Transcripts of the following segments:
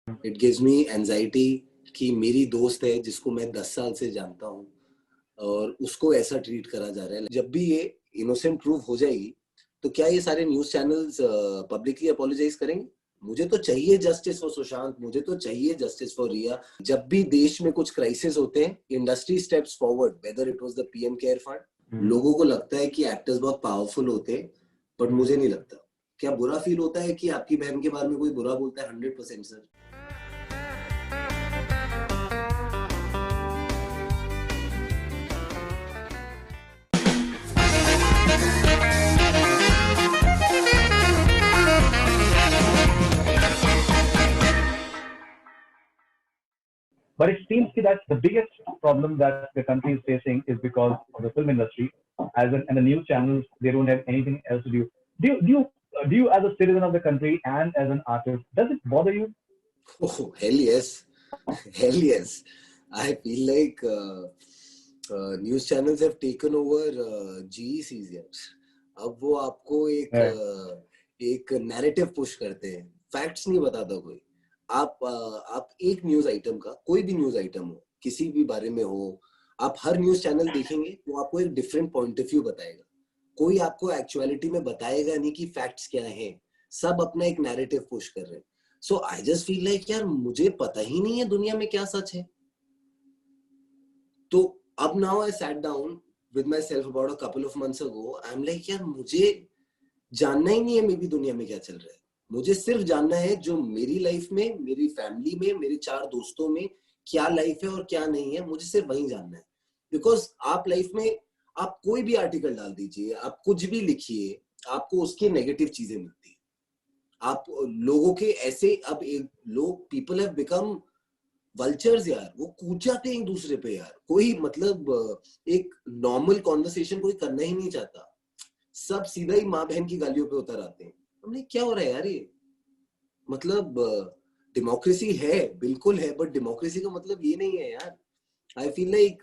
It gives me anxiety कि मेरी दोस्त है जिसको मैं 10 साल से जानता हूँ और उसको ऐसा ट्रीट करा जा रहा है। जब भी ये इनोसेंट प्रूव हो जाएगी तो क्या ये सारे न्यूज चैनल्स पब्लिकली अपोलोजाइज करेंगे? मुझे तो चाहिए जस्टिस फॉर सुशांत, मुझे तो चाहिए जस्टिस फॉर रिया। जब भी देश में कुछ क्राइसिस होते हैं, industry steps forward, whether it was the PM care fund. लोगों को लगता है कि एक्टर्स बहुत पावरफुल होते हैं, बट मुझे नहीं लगता। क्या बुरा फील होता है कि आपकी बहन के बारे में कोई बुरा बोलता है? 100% sir. But it seems that the biggest problem that the country is facing is because of the film industry, and the news channels. They don't have anything else to do. Do you, as a citizen of the country and as an artist, does it bother you? Oh, hell yes. Hell yes. I feel like news channels have taken over GECs यार। अब वो आपको एक narrative push करते हैं, facts नहीं बताता कोई। आप एक न्यूज आइटम का, कोई भी न्यूज आइटम हो, किसी भी बारे में हो, आप हर न्यूज चैनल देखेंगे वो आपको एक डिफरेंट पॉइंट ऑफ व्यू बताएगा। कोई आपको एक्चुअलिटी में बताएगा नहीं कि फैक्ट्स क्या हैं। सब अपना एक नैरेटिव पुश कर रहे हैं। सो आई जस्ट फील लाइक यार मुझे पता ही नहीं है दुनिया में क्या सच है। तो अब now I sat down with my self about a couple of months ago. I am like यार मुझे जानना ही नहीं है मेरी दुनिया में क्या चल रहा है। मुझे सिर्फ जानना है जो मेरी लाइफ में, मेरी फैमिली में, मेरे 4 दोस्तों में क्या लाइफ है और क्या नहीं है। मुझे सिर्फ वही जानना है। बिकॉज आप लाइफ में आप कोई भी आर्टिकल डाल दीजिए, आप कुछ भी लिखिए, आपको उसकी नेगेटिव चीजें मिलती है। आप लोगों के ऐसे अब एक लोग, पीपल हैव बिकम वल्चर्स यार। वो कूद जाते हैं एक दूसरे पे यार। कोई मतलब एक नॉर्मल कॉन्वर्सेशन कोई करना ही नहीं चाहता। सब सीधा ही माँ बहन की गालियों पे उतर आते हैं। हमने क्या हो रहा है यार ये? मतलब डेमोक्रेसी है, बिल्कुल है, बट डेमोक्रेसी का मतलब ये नहीं है यार। I feel like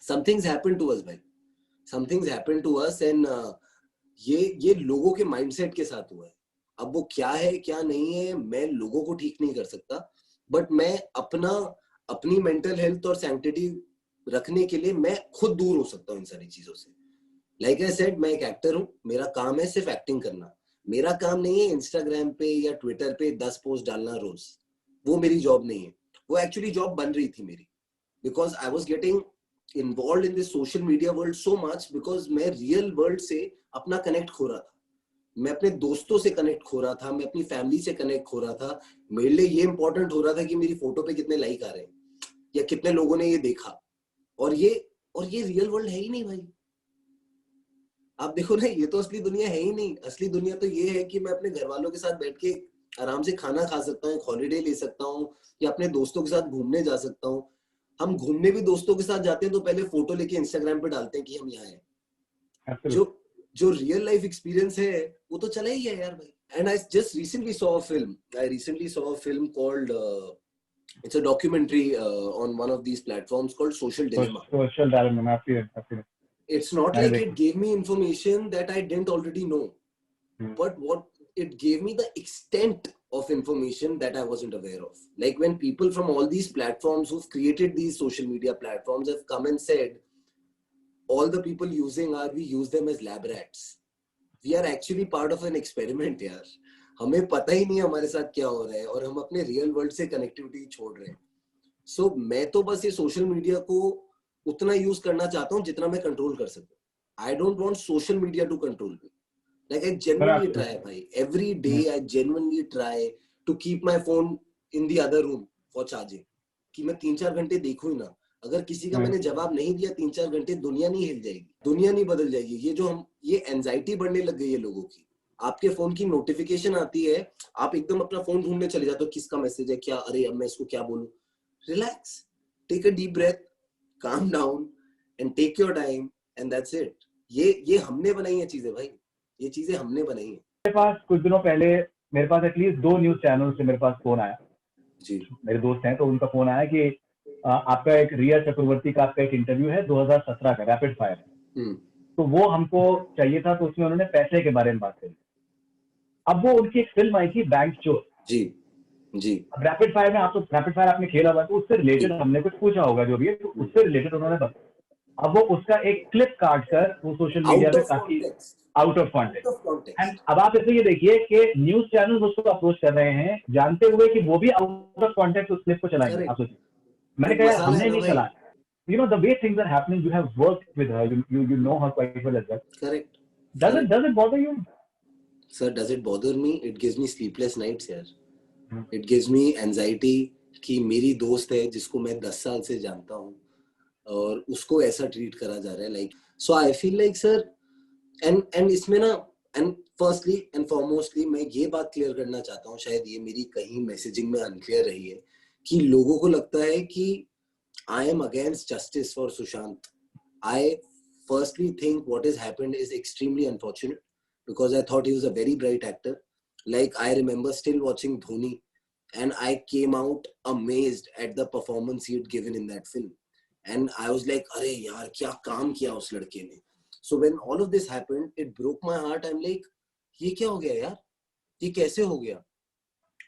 somethings happen to us भाई, somethings happen to us and ये लोगों के माइंडसेट के साथ हुआ है। अब वो क्या है क्या नहीं है मैं लोगों को ठीक नहीं कर सकता, बट मैं अपनी मेंटल हेल्थ और सैंक्टिटी रखने के लिए मैं खुद दूर हो सकता हूँ इन सारी चीजों से। लाइक आई सेड, मैं एक एक्टर हूँ, मेरा काम है सिर्फ एक्टिंग करना। मेरा काम नहीं है इंस्टाग्राम पे या ट्विटर पे 10 पोस्ट डालना रोज। वो मेरी जॉब नहीं है। वो एक्चुअली जॉब बन रही थी मेरी, because I was getting involve in this social media world so much, because मैं रियल वर्ल्ड से अपना कनेक्ट खो रहा था। मैं अपने दोस्तों से कनेक्ट खो रहा था, मैं अपनी फैमिली से कनेक्ट खो रहा था। मेरे लिए ये इंपॉर्टेंट हो रहा था कि मेरी फोटो पे कितने लाइक आ रहे हैं या कितने लोगों ने ये देखा। और ये रियल वर्ल्ड है ही नहीं भाई। आप देखो ना, ये तो असली दुनिया है ही नहीं। असली दुनिया तो ये है कि मैं अपने घर वालों के साथ बैठ के आराम से खाना खा सकता हूँ, हॉलीडे ले सकता हूँ, या अपने दोस्तों के साथ घूमने जा सकता हूँ। हम घूमने भी दोस्तों के साथ जाते हैं तो पहले फोटो लेके इंस्टाग्राम पे डालते हैं कि हम यहाँ हैं। जो रियल लाइफ एक्सपीरियंस है वो तो चला ही है यार भाई। And I just recently saw a film called, it's a documentary on one of these platforms called Social Dilemma. Social Dilemma, I've seen it. It's not like it gave me information that I didn't already know, but what it gave me the extent of information that I wasn't aware of. Like when people from all these platforms who've created these social media platforms have come and said, all the people we use them as lab rats. We are actually part of an experiment यार। हमें पता ही नहीं है हमारे साथ क्या हो रहा है और हम अपने रियल वर्ल्ड से कनेक्टिविटी छोड़ रहे हैं। सो मैं तो बस ये सोशल मीडिया को उतना यूज करना चाहता हूँ जितना मैं कंट्रोल कर सकूं। I don't want social media to control me. Like I genuinely try भाई, every day I genuinely try to keep my phone in the other room for charging, कि मैं 3-4 घंटे देखूं ही ना। अगर किसी का मैंने जवाब नहीं दिया 3-4 घंटे, दुनिया नहीं हिल जाएगी, दुनिया नहीं बदल जाएगी। ये एंजाइटी बढ़ने लग गई है लोगों की। आपके फोन की नोटिफिकेशन आती है, आप एकदम अपना फोन ढूंढने चले जाते हो, किसका मैसेज है, क्या, अरे अब मैं इसको क्या बोलूं। Relax, take a deep breath, calm down and take your time and that's it. ये हमने बनाई है चीजें भाई, ये चीजें हमने बनाई है। मेरे पास कुछ दिनों पहले मेरे पास एटलीस्ट 2 न्यूज चैनल से मेरे पास फोन आया जी। मेरे दोस्त हैं तो उनका फोन आया कि आपका एक रिया चक्रवर्ती का आपका एक इंटरव्यू है 2017 का, रैपिड फायर। तो वो हमको चाहिए था, तो उसमें उन्होंने पैसे के बारे में बात करी। अब वो उनकी एक फिल्म आई थी बैंक चोर जी। जी अब रैपिड फायर में आप तो रैपिड फायर आपने खेला हुआ, तो उससे रिलेटेड हमने कुछ पूछा होगा जो भी है, तो उससे रिलेटेड उन्होंने बता, अब वो उसका एक क्लिप काट कर वो सोशल मीडिया आउट पे ऑफ काफी context, out of out context. Of and context. अब आप इसे ये देखिए कि न्यूज चैनल उसको अप्रोच कर रहे हैं जानते हुए कि वो भी आउट ऑफ कॉन्टेक्स्ट उस क्लिप को चलाएंगे। आप करेक्ट। सोचिए, मैंने बट कहा यार मसाला है हमने ना नहीं भाई। चलाया। You know the way things are happening. You have worked with her. You know her quite well as well. Correct, Does it correct. does it bother you? Sir does it bother me? It gives me sleepless nights यार। Hmm. It gives me anxiety कि मेरी दोस्त है जिसको मैं 10 साल से जानता हूँ और उसको ऐसा ट्रीट करा जा रहा है, like so I feel like sir. And इसमें ना, एंड फर्स्टली एंड फॉरमोस्टली मैं ये बात क्लियर करना चाहता हूँ, शायद ये मेरी कहीं मैसेजिंग में अनक्लियर रही है, कि लोगों को लगता है कि I am against justice for Sushant. I firstly think what has happened is extremely unfortunate because I thought he was a very bright actor. Like I remember still watching Dhoni and I came out amazed at the performance he had given in that film. And I was like, अरे यार क्या काम किया उस लड़के ने. So when all of this happened, it broke my heart. I'm like, ये क्या हो गया यार? ये कैसे हो गया?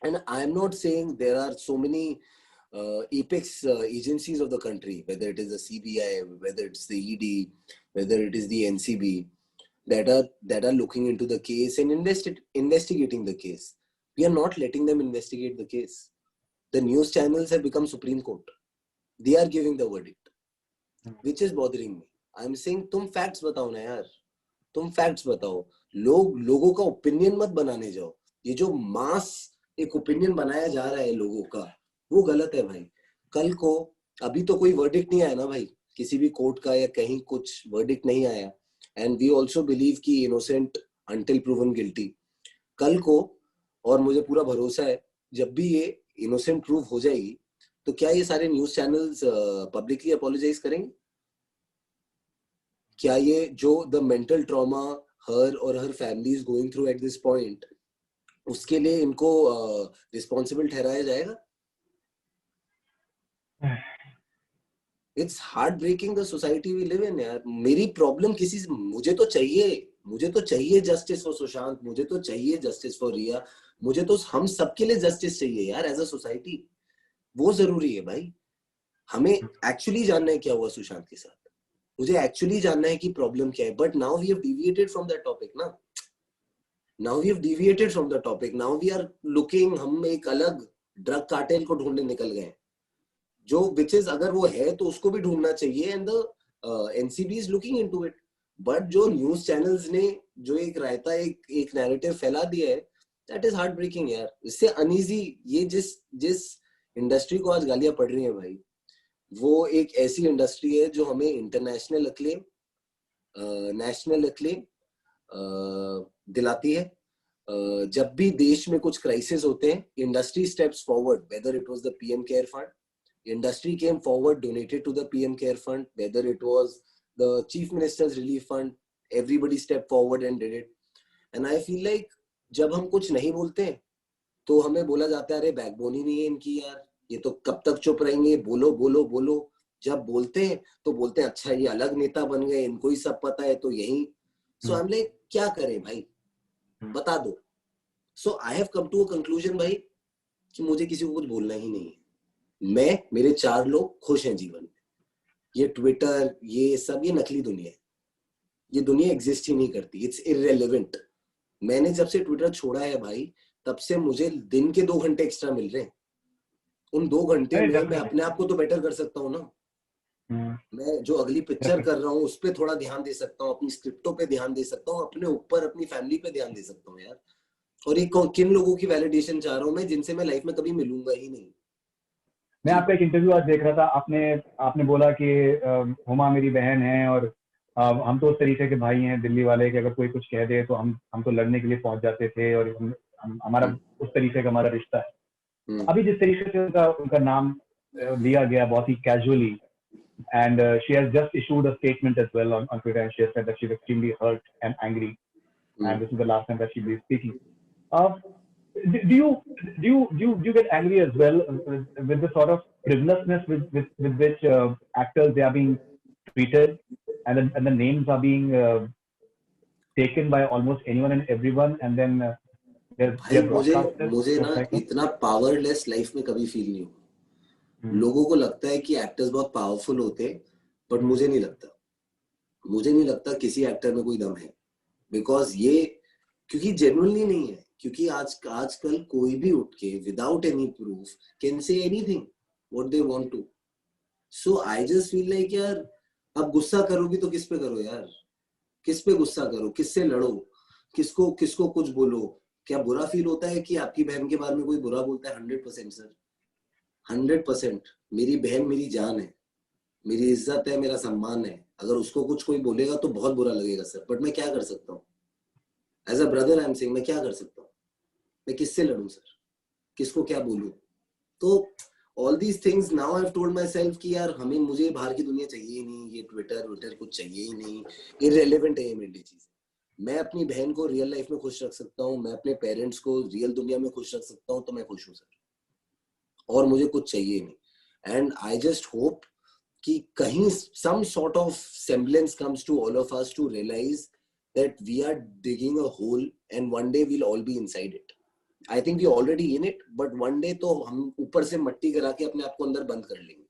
And I'm not saying there are so many apex agencies of the country, whether it is the CBI, whether it's the ED, whether it is the NCB, that are looking into the case and investigating the case. We are not letting them investigate the case. The news channels have become Supreme Court. They are giving the verdict, which is bothering me. I'm saying तुम facts बताओ ना यार, तुम facts बताओ. लोगों का opinion मत बनाने जाओ. ये जो mass एक ओपिनियन बनाया जा रहा है लोगों का, वो गलत है भाई. कल को, अभी तो कोई वर्डिक्ट नहीं आया ना भाई, किसी भी कोर्ट का या कहीं कुछ वर्डिक्ट नहीं आया. एंड वी ऑल्सो बिलीव कि इनोसेंट अंटिल प्रूवन गिल्टी. कल को, और मुझे पूरा भरोसा है, जब भी ये इनोसेंट प्रूव हो जाएगी तो क्या ये सारे न्यूज चैनल्स पब्लिकली अपोलोजाइज करेंगे? क्या ये जो द मेंटल ट्रॉमा हर और हर family is going through at this point, उसके लिए इनको रिस्पॉन्सिबल ठहराया जाएगा? It's heart breaking the society we live in यार. मेरी प्रॉब्लम किसी से, मुझे तो चाहिए जस्टिस फॉर सुशांत, मुझे तो चाहिए जस्टिस फॉर रिया, मुझे तो हम सबके लिए जस्टिस चाहिए यार एज अ सोसाइटी. वो जरूरी है भाई. हमें एक्चुअली जानना है क्या हुआ सुशांत के साथ. मुझे एक्चुअली जानना है कि प्रॉब्लम क्या है. But now we have deviated from that topic ना. Now we have deviated from the topic. Now we are looking, हम एक अलग ड्रग कार्टेल को ढूंढने निकल गए, जो विच इज, अगर वो है तो उसको भी ढूंढना चाहिए. And the NCB is looking into it. But जो न्यूज चैनल्स ने जो एक रायता, एक नैरेटिव फैला दिया है, दैट इज हार्ट ब्रेकिंग यार. इससे अनईजी, ये जिस इंडस्ट्री को आज गालियां पड़ रही है भाई, वो एक ऐसी इंडस्ट्री है जो हमें इंटरनेशनल अक्लेम, नेशनल अक्लेम दिलाती है. जब भी देश में कुछ क्राइसिस होते हैं, industry steps forward. Whether it was the PM care fund, industry came forward, donated to the PM care fund. Whether it was the chief minister's relief fund, everybody stepped forward and did it. And I feel like जब हम कुछ नहीं बोलते तो हमें बोला जाता है अरे बैकबोन ही नहीं है इनकी यार, ये तो कब तक चुप रहेंगे, बोलो बोलो बोलो. जब बोलते हैं तो बोलते हैं अच्छा ये अलग नेता बन गए, इनको ही सब पता है तो यही. सो आई एम लाइक क्या करें भाई, बता दो. So I have come to a conclusion भाई कि मुझे किसी को कुछ बोलना ही नहीं है. मैं, मेरे 4 लोग खुश हैं जीवन में. ये ट्विटर, ये सब, ये नकली दुनिया है. ये दुनिया एग्जिस्ट ही नहीं करती. It's irrelevant. मैंने जब से ट्विटर छोड़ा है भाई, तब से मुझे दिन के 2 घंटे एक्स्ट्रा मिल रहे हैं. उन 2 घंटे में मैं अपने आप को तो बेटर कर सकता हूँ ना. मैं जो अगली पिक्चर कर रहा हूँ उस पर थोड़ा ध्यान दे सकता हूँ, अपनी स्क्रिप्टों पे ध्यान दे सकता हूँ, अपने ऊपर, अपनी फैमिली पे ध्यान दे सकता हूँ यार. और ये किन लोगों की वैलिडेशन चाह रहा हूँ मैं, जिनसे मैं लाइफ में कभी मिलूंगा ही नहीं. मैं आपका एक इंटरव्यू आज देख रहा था, आपने बोला कि हुमा मेरी बहन है और हम तो उस तरीके के भाई हैं दिल्ली वाले कि अगर कोई कुछ कह दे तो हम तो लड़ने के लिए पहुंच जाते थे और हमारा उस तरीके का हमारा रिश्ता है. अभी जिस तरीके से उनका नाम लिया गया बहुत ही casually, and she has just issued a statement as well on Twitter, and she has said that she's extremely hurt and angry, and this is the last time that she'll be speaking. Do you get angry as well with the sort of frivolousness with which actors they are being treated, and the names are being taken by almost anyone and everyone, and then भाई मुझे ना इतना powerless life में कभी feel नहीं हुआ। लोगों को लगता है कि एक्टर्स बहुत पावरफुल होते, बट मुझे नहीं लगता किसी एक्टर में कोई दम है। बिकॉज ये क्योंकि जेन्युइनली नहीं है, क्योंकि आजकल कोई भी उठ के without any proof can say anything what they want to. So I just feel like यार, अब गुस्सा करोगी तो किस पे करो यार, किस पे गुस्सा करो, किससे लड़ो, किसको किसको कुछ बोलो। क्या बुरा फील होता है कि आपकी बहन के बारे में कोई बुरा बोलता है? 100% सर, 100%। मेरी बहन मेरी जान है, मेरी इज्जत है, मेरा सम्मान है। अगर उसको कुछ कोई बोलेगा तो बहुत बुरा लगेगा सर, बट मैं क्या कर सकता हूँ? As a brother I am saying, मैं क्या कर सकता हूँ? मैं किससे लड़ूं सर, किसको क्या बोलूं? तो all these things now I have told my self कि यार मुझे बाहर की दुनिया चाहिए ही नहीं, ये ट्विटर कुछ चाहिए ही नहीं, इररिलेवेंट है ये मेरे लिए चीज। मैं अपनी बहन को रियल लाइफ में खुश रख सकता हूँ, मैं अपने पेरेंट्स को रियल दुनिया में खुश रख सकता हूँ, तो मैं खुश हूँ सर, और मुझे कुछ चाहिए नहीं। एंड आई जस्ट होप कि कहीं some sort of semblance comes to all of us to realize that we are digging a hole and one day we'll all be inside it. I think we're already in it, but one day तो हम ऊपर से मट्टी गिरा के अपने आप को अंदर बंद कर लेंगे।